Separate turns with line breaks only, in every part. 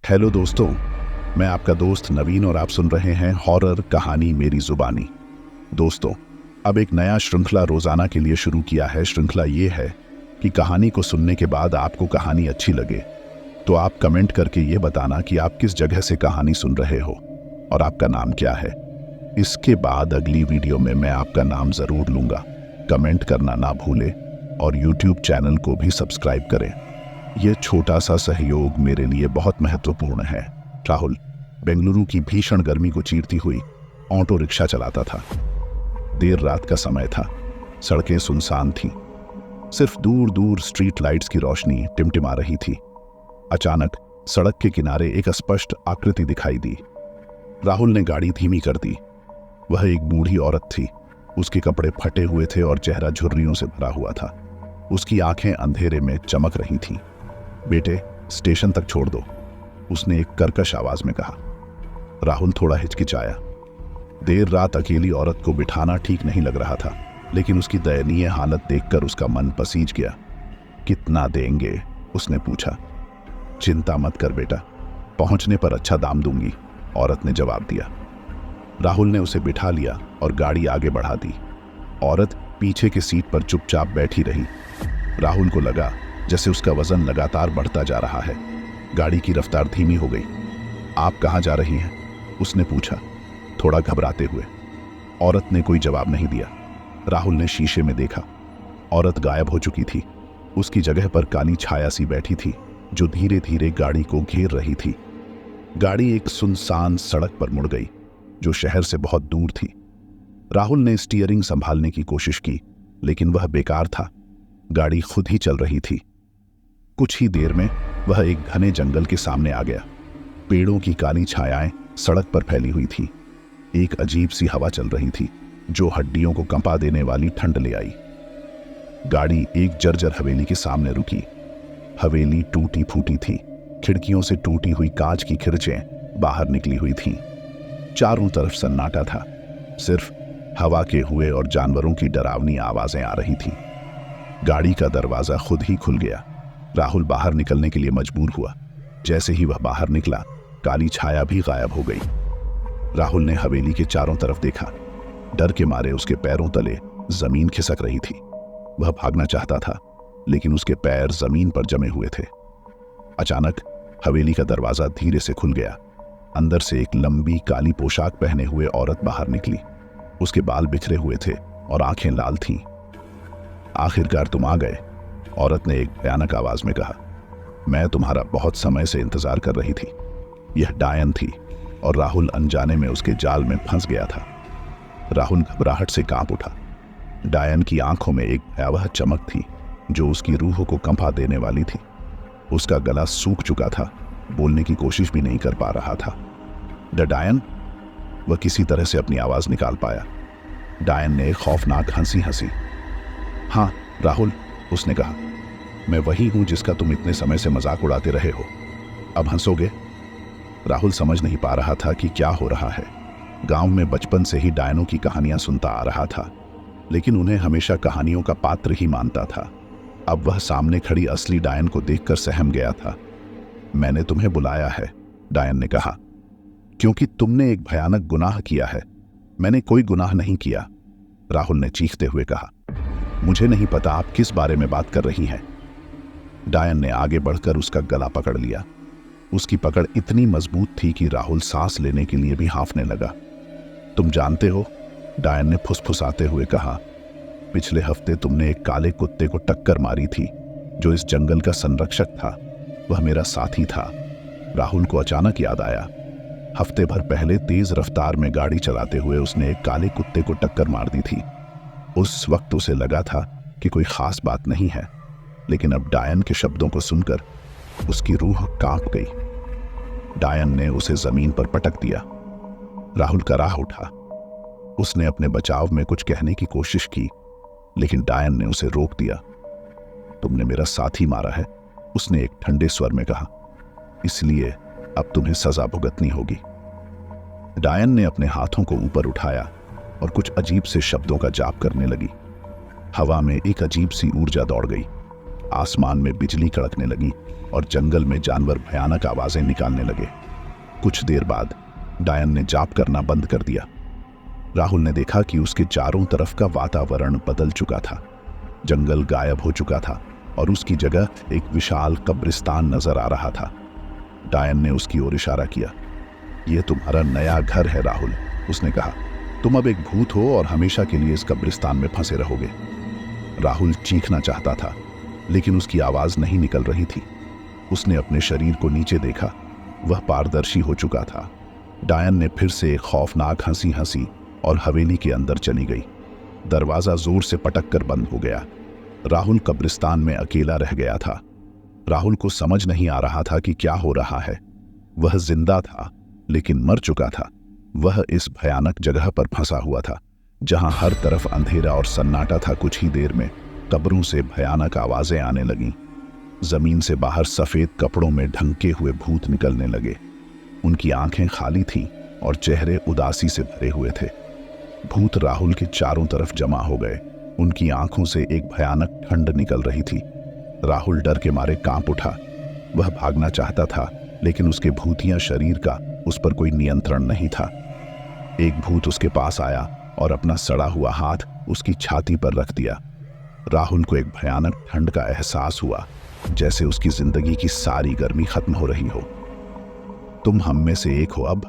Hello दोस्तों, मैं आपका दोस्त नवीन और आप सुन रहे हैं हॉरर कहानी मेरी जुबानी। दोस्तों, अब एक नया श्रृंखला रोजाना के लिए शुरू किया है। श्रृंखला ये है कि कहानी को सुनने के बाद आपको कहानी अच्छी लगे तो आप कमेंट करके ये बताना कि आप किस जगह से कहानी सुन रहे हो और आपका नाम क्या है। इसके बाद अगली वीडियो में मैं आपका नाम जरूर लूंगा। कमेंट करना ना भूले और यूट्यूब चैनल को भी सब्सक्राइब करें। यह छोटा सा सहयोग मेरे लिए बहुत महत्वपूर्ण है। राहुल बेंगलुरु की भीषण गर्मी को चीरती हुई ऑटो रिक्शा चलाता था। देर रात का समय था, सड़कें सुनसान थीं। सिर्फ दूर दूर स्ट्रीट लाइट्स की रोशनी टिमटिमा रही थी। अचानक सड़क के किनारे एक अस्पष्ट आकृति दिखाई दी। राहुल ने गाड़ी धीमी कर दी। वह एक बूढ़ी औरत थी। उसके कपड़े फटे हुए थे और चेहरा झुर्रियों से भरा हुआ था। उसकी आंखें अंधेरे में चमक रही थीं। बेटे, स्टेशन तक छोड़ दो, उसने एक कर्कश आवाज में कहा। राहुल थोड़ा हिचकिचाया। देर रात अकेली औरत को बिठाना ठीक नहीं लग रहा था, लेकिन उसकी दयनीय हालत देखकर उसका मन पसीज गया। कितना देंगे? उसने पूछा। चिंता मत कर बेटा, पहुंचने पर अच्छा दाम दूंगी, औरत ने जवाब दिया। राहुल ने उसे बिठा लिया और गाड़ी आगे बढ़ा दी। औरत पीछे की सीट पर चुपचाप बैठी रही। राहुल को लगा जैसे उसका वजन लगातार बढ़ता जा रहा है। गाड़ी की रफ्तार धीमी हो गई। आप कहाँ जा रही हैं? उसने पूछा, थोड़ा घबराते हुए। औरत ने कोई जवाब नहीं दिया। राहुल ने शीशे में देखा। औरत गायब हो चुकी थी। उसकी जगह पर काली छाया सी बैठी थी, जो धीरे धीरे गाड़ी को घेर रही थी। गाड़ी एक सुनसान सड़क पर मुड़ गई, जो शहर से बहुत दूर थी। राहुल ने स्टीयरिंग संभालने की कोशिश की, लेकिन वह बेकार था। गाड़ी खुद ही चल रही थी। कुछ ही देर में वह एक घने जंगल के सामने आ गया। पेड़ों की काली छायाएं सड़क पर फैली हुई थी। एक अजीब सी हवा चल रही थी, जो हड्डियों को कंपा देने वाली ठंड ले आई। गाड़ी एक जर्जर हवेली के सामने रुकी। हवेली टूटी फूटी थी। खिड़कियों से टूटी हुई कांच की खिरचें बाहर निकली हुई थीं। चारों तरफ सन्नाटा था। सिर्फ हवा के हुए और जानवरों की डरावनी आवाजें आ रही थीं। गाड़ी का दरवाजा खुद ही खुल गया। राहुल बाहर निकलने के लिए मजबूर हुआ। जैसे ही वह बाहर निकला, काली छाया भी गायब हो गई। राहुल ने हवेली के चारों तरफ देखा। डर के मारे उसके पैरों तले जमीन खिसक रही थी। वह भागना चाहता था, लेकिन उसके पैर जमीन पर जमे हुए थे। अचानक हवेली का दरवाजा धीरे से खुल गया। अंदर से एक लंबी काली पोशाक पहने हुए औरत बाहर निकली। उसके बाल बिखरे हुए थे और आंखें लाल थीं। आखिरकार तुम आ गए, औरत ने एक भयानक आवाज में कहा। मैं तुम्हारा बहुत समय से इंतजार कर रही थी। यह डायन थी और राहुल अनजाने में उसके जाल में फंस गया था। राहुल घबराहट से कांप उठा। डायन की आंखों में एक भयावह चमक थी, जो उसकी रूह को कंपा देने वाली थी। उसका गला सूख चुका था, बोलने की कोशिश भी नहीं कर पा रहा था। द डायन? वह किसी तरह से अपनी आवाज निकाल पाया। डायन ने एक खौफनाक हंसी हंसी। हाँ राहुल, उसने कहा, मैं वही हूं जिसका तुम इतने समय से मजाक उड़ाते रहे हो। अब हंसोगे? राहुल समझ नहीं पा रहा था कि क्या हो रहा है। गांव में बचपन से ही डायनों की कहानियां सुनता आ रहा था, लेकिन उन्हें हमेशा कहानियों का पात्र ही मानता था। अब वह सामने खड़ी असली डायन को देखकर सहम गया था। मैंने तुम्हें बुलाया है, डायन ने कहा, क्योंकि तुमने एक भयानक गुनाह किया है। मैंने कोई गुनाह नहीं किया, राहुल ने चीखते हुए कहा। मुझे नहीं पता आप किस बारे में बात कर रही हैं। डायन ने आगे बढ़कर उसका गला पकड़ लिया। उसकी पकड़ इतनी मजबूत थी कि राहुल सांस लेने के लिए भी हांफने लगा। तुम जानते हो, डायन ने फुसफुसाते हुए कहा, पिछले हफ्ते तुमने एक काले कुत्ते को टक्कर मारी थी, जो इस जंगल का संरक्षक था। वह मेरा साथी था। राहुल को अचानक याद आया। हफ्ते भर पहले तेज रफ्तार में गाड़ी चलाते हुए उसने एक काले कुत्ते को टक्कर मार दी थी। उस वक्त उसे लगा था कि कोई खास बात नहीं है, लेकिन अब डायन के शब्दों को सुनकर उसकी रूह कांप गई। डायन ने उसे जमीन पर पटक दिया। राहुल कराह उठा। उसने अपने बचाव में कुछ कहने की कोशिश की, लेकिन डायन ने उसे रोक दिया। तुमने मेरा साथी मारा है, उसने एक ठंडे स्वर में कहा, इसलिए अब तुम्हें सजा भुगतनी होगी। डायन ने अपने हाथों को ऊपर उठाया और कुछ अजीब से शब्दों का जाप करने लगी। हवा में एक अजीब सी ऊर्जा दौड़ गई। आसमान में बिजली कड़कने लगी और जंगल में जानवर भयानक आवाजें निकालने लगे। कुछ देर बाद डायन ने जाप करना बंद कर दिया। राहुल ने देखा कि उसके चारों तरफ का वातावरण बदल चुका था। जंगल गायब हो चुका था और उसकी जगह एक विशाल कब्रिस्तान नजर आ रहा था। डायन ने उसकी ओर इशारा किया। यह तुम्हारा नया घर है राहुल, उसने कहा। तुम अब एक भूत हो और हमेशा के लिए इस कब्रिस्तान में फंसे रहोगे। राहुल चीखना चाहता था, लेकिन उसकी आवाज नहीं निकल रही थी। उसने अपने शरीर को नीचे देखा, वह पारदर्शी हो चुका था। डायन ने फिर से एक खौफनाक हंसी हंसी और हवेली के अंदर चली गई। दरवाजा जोर से पटक कर बंद हो गया। राहुल कब्रिस्तान में अकेला रह गया था। राहुल को समझ नहीं आ रहा था कि क्या हो रहा है। वह जिंदा था, लेकिन मर चुका था। वह इस भयानक जगह पर फंसा हुआ था, जहां हर तरफ अंधेरा और सन्नाटा था। कुछ ही देर में कब्रों से भयानक आवाजें आने लगीं। जमीन से बाहर सफेद कपड़ों में ढंके हुए भूत निकलने लगे। उनकी आंखें खाली थीं और चेहरे उदासी से भरे हुए थे। भूत राहुल के चारों तरफ जमा हो गए। उनकी आंखों से एक भयानक ठंड निकल रही थी। राहुल डर के मारे कांप उठा। वह भागना चाहता था, लेकिन उसके भूतिया शरीर का उस पर कोई नियंत्रण नहीं था। एक भूत उसके पास आया और अपना सड़ा हुआ हाथ उसकी छाती पर रख दिया। राहुल को एक भयानक ठंड का एहसास हुआ, जैसे उसकी जिंदगी की सारी गर्मी खत्म हो रही हो। तुम हम में से एक हो अब,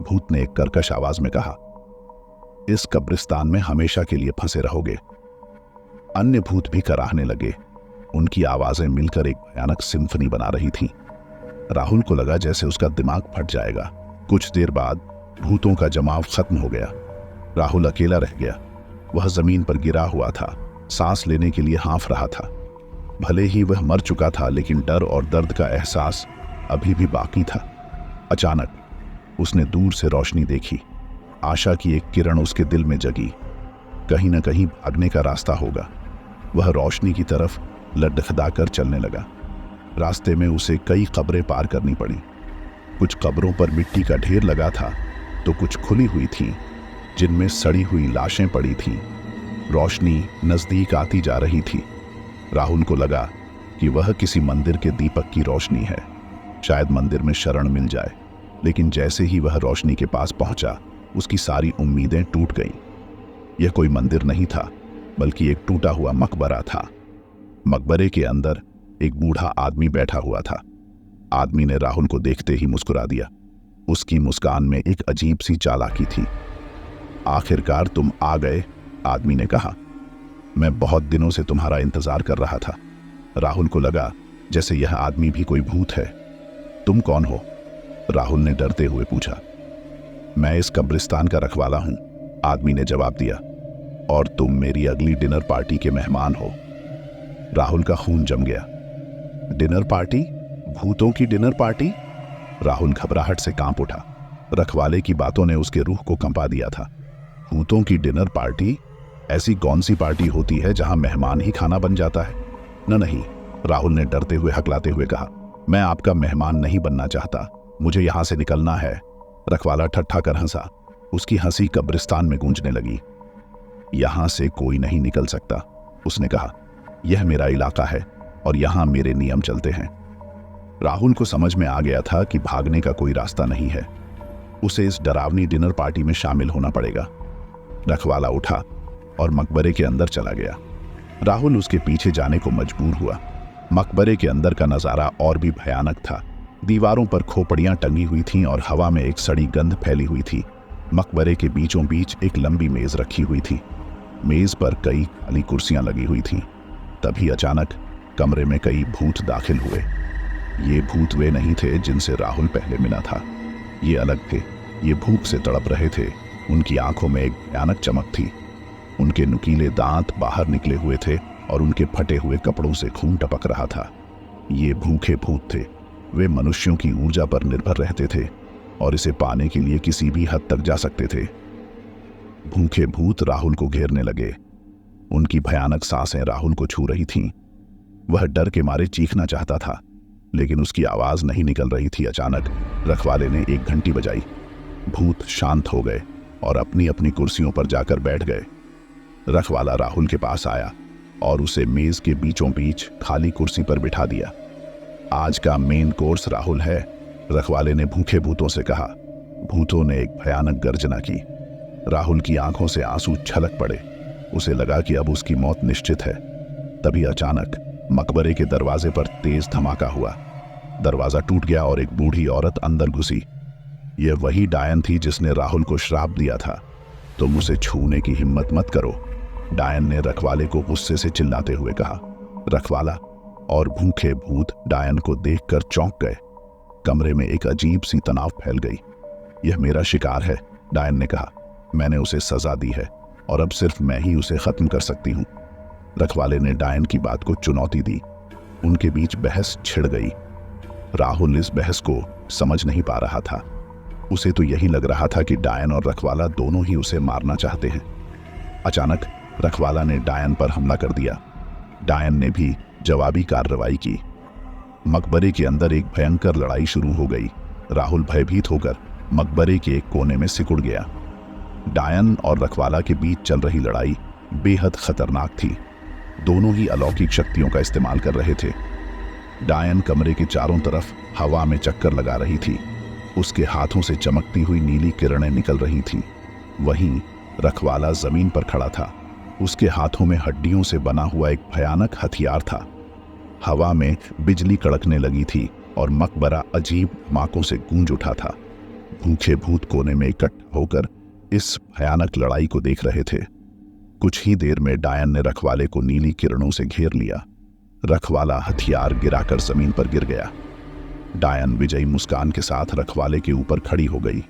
भूत ने एक कर्कश आवाज में कहा। इस कब्रिस्तान में हमेशा के लिए फंसे रहोगे। अन्य भूत भी कराहने लगे। उनकी आवाजें मिलकर एक भयानक सिम्फनी बना रही थीं। राहुल को लगा जैसे उसका दिमाग फट जाएगा। कुछ देर बाद भूतों का जमाव खत्म हो गया। राहुल अकेला रह गया। वह जमीन पर गिरा हुआ था, सांस लेने के लिए हाँफ रहा था। भले ही वह मर चुका था, लेकिन डर और दर्द का एहसास अभी भी बाकी था। अचानक उसने दूर से रोशनी देखी। आशा की एक किरण उसके दिल में जगी। कहीं न कहीं भागने का रास्ता होगा। वह रोशनी की तरफ लड़खड़ाकर चलने लगा। रास्ते में उसे कई कब्रें पार करनी पड़ी। कुछ कब्रों पर मिट्टी का ढेर लगा था, तो कुछ खुली हुई थीं, जिनमें सड़ी हुई लाशें पड़ी थीं। रोशनी नजदीक आती जा रही थी। राहुल को लगा कि वह किसी मंदिर के दीपक की रोशनी है। शायद मंदिर में शरण मिल जाए। लेकिन जैसे ही वह रोशनी के पास पहुंचा, उसकी सारी उम्मीदें टूट गईं। यह कोई मंदिर नहीं था, बल्कि एक टूटा हुआ मकबरा था। मकबरे के अंदर एक बूढ़ा आदमी बैठा हुआ था। आदमी ने राहुल को देखते ही मुस्कुरा दिया। उसकी मुस्कान में एक अजीब सी चालाकी थी। आखिरकार तुम आ गए, आदमी ने कहा। मैं बहुत दिनों से तुम्हारा इंतजार कर रहा था। राहुल को लगा जैसे यह आदमी भी कोई भूत है। तुम कौन हो? राहुल ने डरते हुए पूछा। मैं इस कब्रिस्तान का रखवाला हूं, आदमी ने जवाब दिया। और तुम मेरी अगली डिनर पार्टी के मेहमान हो। राहुल का खून जम गया। Dinner party? भूतों की डिनर पार्टी? राहुल घबराहट से कांप उठा। रखवाले की बातों ने उसके रूह को कंपा दिया था। भूतों की डिनर पार्टी? ऐसी कौन सी पार्टी होती है जहां मेहमान ही खाना बन जाता है? नहीं, राहुल ने डरते हुए हकलाते हुए कहा। मैं आपका मेहमान नहीं बनना चाहता। मुझे यहां से निकलना है। रखवाला ठट्ठा कर हंसा। उसकी हंसी कब्रिस्तान में गूंजने लगी। यहां से कोई नहीं निकल सकता, उसने कहा। यह मेरा इलाका है और यहां मेरे नियम चलते हैं। राहुल को समझ में आ गया था कि भागने का कोई रास्ता नहीं है। उसे इस डरावनी डिनर पार्टी में शामिल होना पड़ेगा। रखवाला उठा और मकबरे के अंदर चला गया। राहुल उसके पीछे जाने को मजबूर हुआ। मकबरे के अंदर का नजारा और भी भयानक था। दीवारों पर खोपड़ियां टंगी हुई थीं और हवा में एक सड़ी गंध फैली हुई थी। मकबरे के बीचों बीच एक लंबी मेज रखी हुई थी। मेज पर कई खाली कुर्सियां लगी हुई थीं। तभी अचानक कमरे में कई भूत दाखिल हुए। ये भूत वे नहीं थे जिनसे राहुल पहले मिला था। ये अलग थे। ये भूख से तड़प रहे थे। उनकी आंखों में एक भयानक चमक थी। उनके नुकीले दांत बाहर निकले हुए थे और उनके फटे हुए कपड़ों से खून टपक रहा था। ये भूखे भूत थे। वे मनुष्यों की ऊर्जा पर निर्भर रहते थे और इसे पाने के लिए किसी भी हद तक जा सकते थे। भूखे भूत राहुल को घेरने लगे। उनकी भयानक सांसें राहुल को छू रही थीं। वह डर के मारे चीखना चाहता था, लेकिन उसकी आवाज नहीं निकल रही थी। अचानक रखवाले ने एक घंटी बजाई। भूत शांत हो गए और अपनी अपनी कुर्सियों पर जाकर बैठ गए। रखवाला राहुल के पास आया और उसे मेज के बीचों बीच खाली कुर्सी पर बिठा दिया। आज का मेन कोर्स राहुल है, रखवाले ने भूखे भूतों से कहा। भूतों ने एक भयानक गर्जना की। राहुल की आंखों से आंसू छलक पड़े। उसे लगा कि अब उसकी मौत निश्चित है। तभी अचानक मकबरे के दरवाजे पर तेज धमाका हुआ। दरवाजा टूट गया और एक बूढ़ी औरत अंदर घुसी। यह वही डायन थी जिसने राहुल को श्राप दिया था। तुम उसे छूने की हिम्मत मत करो, डायन ने रखवाले को गुस्से से चिल्लाते हुए कहा। रखवाला और भूखे भूत डायन को देखकर चौंक गए। कमरे में एक अजीब सी तनाव फैल गई। यह मेरा शिकार है, डायन ने कहा। मैंने उसे सजा दी है और अब सिर्फ मैं ही उसे खत्म कर सकती हूं। रखवाले ने डायन की बात को चुनौती दी। उनके बीच बहस छिड़ गई। राहुल इस बहस को समझ नहीं पा रहा था। उसे तो यही लग रहा था कि डायन और रखवाला दोनों ही उसे मारना चाहते हैं। अचानक रखवाला ने डायन पर हमला कर दिया। डायन ने भी जवाबी कार्रवाई की। मकबरे के अंदर एक भयंकर लड़ाई शुरू हो गई। राहुल भयभीत होकर मकबरे के एक कोने में सिकुड़ गया। डायन और रखवाला के बीच चल रही लड़ाई बेहद खतरनाक थी। दोनों ही अलौकिक शक्तियों का इस्तेमाल कर रहे थे। डायन कमरे के चारों तरफ हवा में चक्कर लगा रही थी। उसके हाथों से चमकती हुई नीली किरणें निकल रही थीं। वहीं रखवाला जमीन पर खड़ा था। उसके हाथों में हड्डियों से बना हुआ एक भयानक हथियार था। हवा में बिजली कड़कने लगी थी और मकबरा अजीब धमाकों से गूंज उठा था। भूखे भूत कोने में इकट्ठा होकर इस भयानक लड़ाई को देख रहे थे। कुछ ही देर में डायन ने रखवाले को नीली किरणों से घेर लिया। रखवाला हथियार गिराकर जमीन पर गिर गया। डायन विजयी मुस्कान के साथ रखवाले के ऊपर खड़ी हो गई।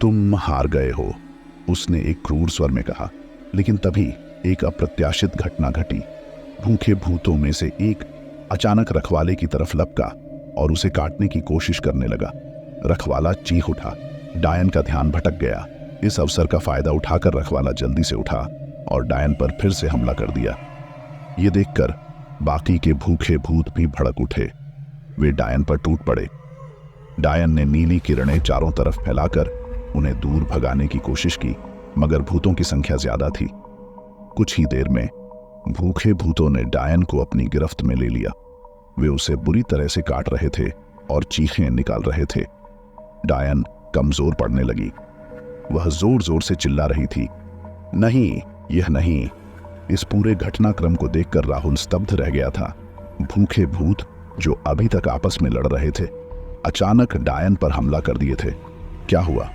तुम हार गए हो, उसने एक क्रूर स्वर में कहा। लेकिन तभी एक अप्रत्याशित घटना घटी। भूखे भूतों में से एक अचानक रखवाले की तरफ लपका और उसे काटने की कोशिश करने लगा। रखवाला चीख उठा। डायन का ध्यान भटक गया। इस अवसर का फायदा उठाकर रखवाला जल्दी से उठा और डायन पर फिर से हमला कर दिया। ये देखकर बाकी के भूखे भूत भी भड़क उठे। वे डायन पर टूट पड़े। डायन ने नीली किरणें चारों तरफ फैलाकर उन्हें दूर भगाने की कोशिश की, मगर भूतों की संख्या ज्यादा थी। कुछ ही देर में भूखे भूतों ने डायन को अपनी गिरफ्त में ले लिया। वे उसे बुरी तरह से काट रहे थे और चीखें निकाल रहे थे। डायन कमजोर पड़ने लगी। वह जोर जोर से चिल्ला रही थी, नहीं, यह नहीं। इस पूरे घटनाक्रम को देखकर राहुल स्तब्ध रह गया था। भूखे भूत जो अभी तक आपस में लड़ रहे थे, अचानक डायन पर हमला कर दिए थे। क्या हुआ?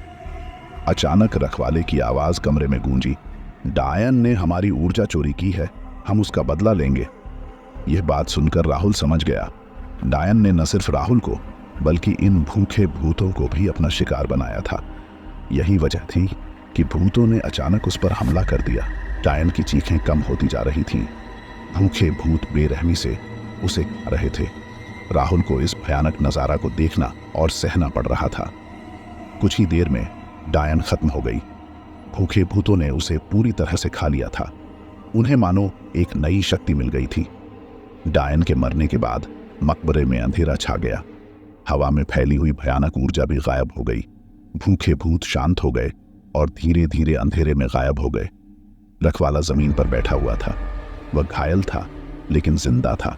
अचानक रखवाले की आवाज कमरे में गूंजी। डायन ने हमारी ऊर्जा चोरी की है, हम उसका बदला लेंगे। यह बात सुनकर राहुल समझ गया। डायन ने न सिर्फ राहुल को बल्कि इन भूखे भूतों को भी अपना शिकार बनाया था। यही वजह थी कि भूतों ने अचानक उस पर हमला कर दिया। डायन की चीखें कम होती जा रही थीं। भूखे भूत बेरहमी से उसे खा रहे थे। राहुल को इस भयानक नजारा को देखना और सहना पड़ रहा था। कुछ ही देर में डायन खत्म हो गई। भूखे भूतों ने उसे पूरी तरह से खा लिया था। उन्हें मानो एक नई शक्ति मिल गई थी। डायन के मरने के बाद मकबरे में अंधेरा छा गया। हवा में फैली हुई भयानक ऊर्जा भी गायब हो गई। भूखे भूत शांत हो गए और धीरे धीरे अंधेरे में गायब हो गए। रखवाला जमीन पर बैठा हुआ था। वह घायल था लेकिन जिंदा था।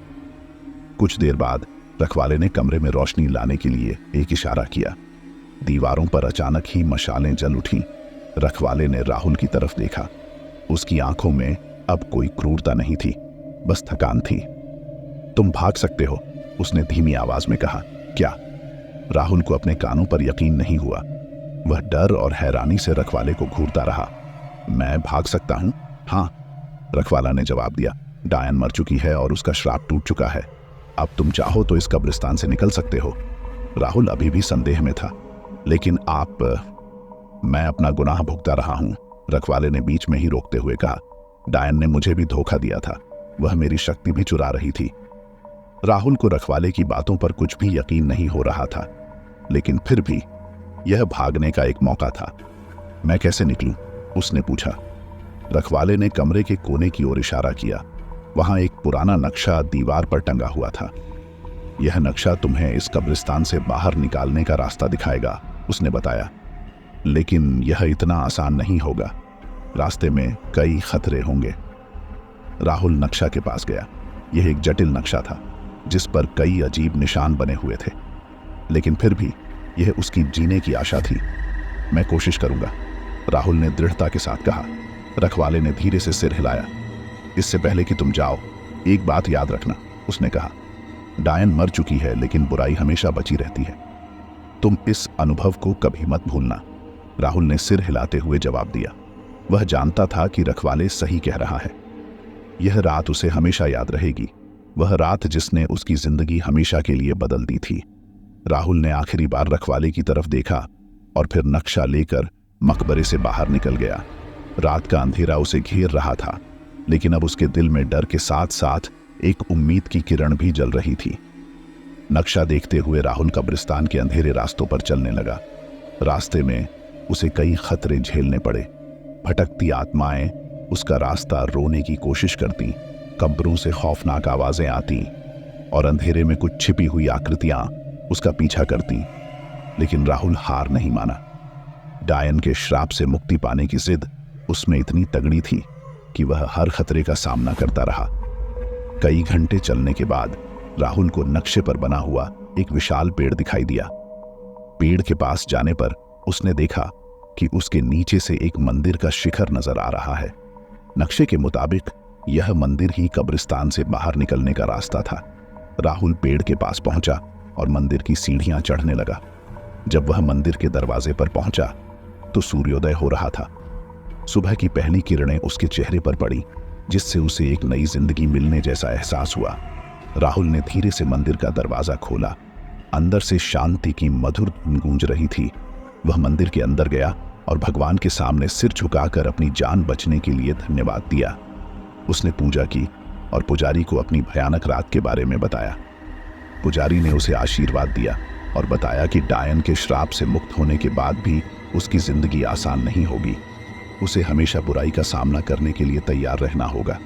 कुछ देर बाद रखवाले ने कमरे में रोशनी लाने के लिए एक इशारा किया। दीवारों पर अचानक ही मशालें जल उठीं। रखवाले ने राहुल की तरफ देखा। उसकी आंखों में अब कोई क्रूरता नहीं थी, बस थकान थी। तुम भाग सकते हो, उसने धीमी आवाज में कहा। क्या? राहुल को अपने कानों पर यकीन नहीं हुआ। वह डर और हैरानी से रखवाले को घूरता रहा। मैं भाग सकता हूं? हाँ, रखवाला ने जवाब दिया। डायन मर चुकी है और उसका श्राप टूट चुका है। अब तुम चाहो तो इस कब्रिस्तान से निकल सकते हो। राहुल अभी भी संदेह में था। लेकिन मैं अपना गुनाह भुगता रहा हूं, रखवाले ने बीच में ही रोकते हुए कहा। डायन ने मुझे भी धोखा दिया था। वह मेरी शक्ति भी चुरा रही थी। राहुल को रखवाले की बातों पर कुछ भी यकीन नहीं हो रहा था, लेकिन फिर भी यह भागने का एक मौका था। मैं कैसे निकलूं? उसने पूछा। रखवाले ने कमरे के कोने की ओर इशारा किया। वहां एक पुराना नक्शा दीवार पर टंगा हुआ था। यह नक्शा तुम्हें इस कब्रिस्तान से बाहर निकालने का रास्ता दिखाएगा, उसने बताया। लेकिन यह इतना आसान नहीं होगा। रास्ते में कई खतरे होंगे। राहुल नक्शा के पास गया। यह एक जटिल नक्शा था जिस पर कई अजीब निशान बने हुए थे, लेकिन फिर भी यह उसकी जीने की आशा थी। मैं कोशिश करूंगा, राहुल ने दृढ़ता के साथ कहा। रखवाले ने धीरे से सिर हिलाया। इससे पहले कि तुम जाओ, एक बात याद रखना, उसने कहा। डायन मर चुकी है, लेकिन बुराई हमेशा बची रहती है। तुम इस अनुभव को कभी मत भूलना। राहुल ने सिर हिलाते हुए जवाब दिया। वह जानता था कि रखवाले सही कह रहा है। यह रात उसे हमेशा याद रहेगी, वह रात जिसने उसकी जिंदगी हमेशा के लिए बदल दी थी। राहुल ने आखिरी बार रखवाले की तरफ देखा और फिर नक्शा लेकर मकबरे से बाहर निकल गया। रात का अंधेरा उसे घेर रहा था, लेकिन अब उसके दिल में डर के साथ साथ एक उम्मीद की किरण भी जल रही थी। नक्शा देखते हुए राहुल कब्रिस्तान के अंधेरे रास्तों पर चलने लगा। रास्ते में उसे कई खतरे झेलने पड़े। भटकती आत्माएं उसका रास्ता रोने की कोशिश करती, कब्रों से खौफनाक आवाजें आती और अंधेरे में कुछ छिपी हुई आकृतियां उसका पीछा करती। लेकिन राहुल हार नहीं माना। डायन के श्राप से मुक्ति पाने की जिद उसमें इतनी तगड़ी थी कि वह हर खतरे का सामना करता रहा। कई घंटे चलने के बाद राहुल को नक्शे पर बना हुआ एक विशाल पेड़ दिखाई दिया। पेड़ के पास जाने पर उसने देखा कि उसके नीचे से एक मंदिर का शिखर नजर आ रहा है। नक्शे के मुताबिक यह मंदिर ही कब्रिस्तान से बाहर निकलने का रास्ता था। राहुल पेड़ के पास पहुंचा और मंदिर की सीढ़ियां चढ़ने लगा। जब वह मंदिर के दरवाजे पर पहुंचा तो सूर्योदय हो रहा था। सुबह की पहली किरणें उसके चेहरे पर पड़ी, जिससे उसे एक नई जिंदगी मिलने जैसा एहसास हुआ। राहुल ने धीरे से मंदिर का दरवाजा खोला। अंदर से शांति की मधुर धुन गूंज रही थी। वह मंदिर के अंदर गया और भगवान के सामने सिर झुकाकर अपनी जान बचने के लिए धन्यवाद दिया। उसने पूजा की और पुजारी को अपनी भयानक रात के बारे में बताया। पुजारी ने उसे आशीर्वाद दिया और बताया कि डायन के श्राप से मुक्त होने के बाद भी उसकी जिंदगी आसान नहीं होगी। उसे हमेशा बुराई का सामना करने के लिए तैयार रहना होगा।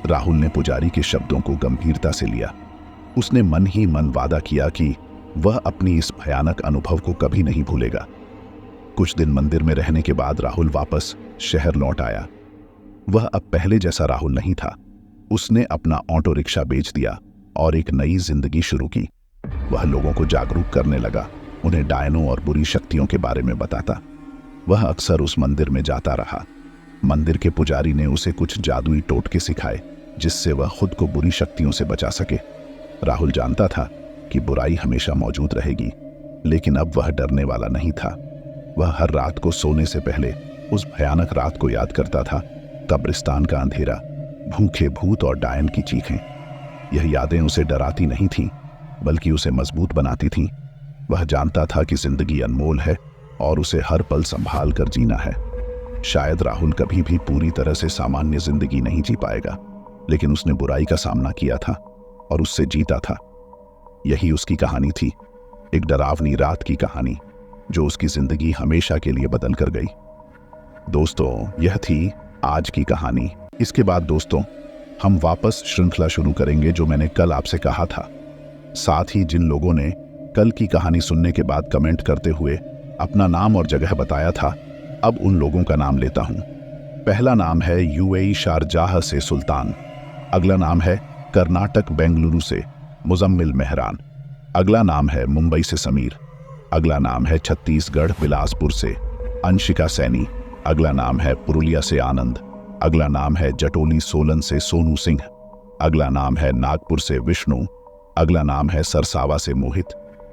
राहुल ने पुजारी के शब्दों को गंभीरता से लिया। उसने मन ही मन वादा किया कि वह अपनी इस भयानक अनुभव को कभी नहीं भूलेगा। कुछ दिन मंदिर में रहने के बाद राहुल वापस शहर लौट आया। वह अब पहले जैसा राहुल नहीं था। उसने अपना ऑटो रिक्शा बेच दिया और एक नई जिंदगी शुरू की। वह लोगों को जागरूक करने लगा, उन्हें डायनों और बुरी शक्तियों के बारे में बताता। वह अक्सर उस मंदिर में जाता रहा। मंदिर के पुजारी ने उसे कुछ जादुई टोटके सिखाए, जिससे वह खुद को बुरी शक्तियों से बचा सके। राहुल जानता था कि बुराई हमेशा मौजूद रहेगी, लेकिन अब वह डरने वाला नहीं था। वह हर रात को सोने से पहले उस भयानक रात को याद करता था। कब्रिस्तान का अंधेरा, भूखे भूत और डायन की चीखें। यह यादें उसे डराती नहीं थीं, बल्कि उसे मजबूत बनाती थीं। वह जानता था कि जिंदगी अनमोल है और उसे हर पल संभाल कर जीना है। शायद राहुल कभी भी पूरी तरह से सामान्य जिंदगी नहीं जी पाएगा, लेकिन उसने बुराई का सामना किया था और उससे जीता था। यही उसकी कहानी थी, एक डरावनी रात की कहानी जो उसकी जिंदगी हमेशा के लिए बदल कर गई। दोस्तों, यह थी आज की कहानी। इसके बाद दोस्तों, हम वापस श्रृंखला शुरू करेंगे जो मैंने कल आपसे कहा था। साथ ही जिन लोगों ने कल की कहानी सुनने के बाद कमेंट करते हुए अपना नाम और जगह बताया था, अब उन लोगों का नाम लेता हूं। पहला नाम है यूएई शारजाह से सुल्तान। अगला नाम है कर्नाटक बेंगलुरु से मुजम्मिल मेहरान। अगला नाम है मुंबई से समीर। अगला नाम है छत्तीसगढ़ बिलासपुर से अंशिका सैनी। अगला नाम है पुरुलिया से आनंद। अगला नाम है जटोली सोलन से सोनू सिंह। अगला नाम है नागपुर से विष्णु। अगला नाम है सरसावा से मोहित।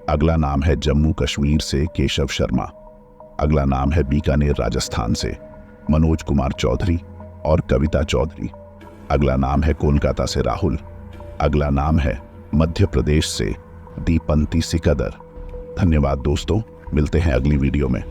अगला नाम है जम्मू कश्मीर से केशव शर्मा। अगला नाम है बीकानेर राजस्थान से मनोज कुमार चौधरी और कविता चौधरी। अगला नाम है कोलकाता से राहुल। अगला नाम है मध्य प्रदेश से दीपंती सिकदर। धन्यवाद दोस्तों, मिलते हैं अगली वीडियो में।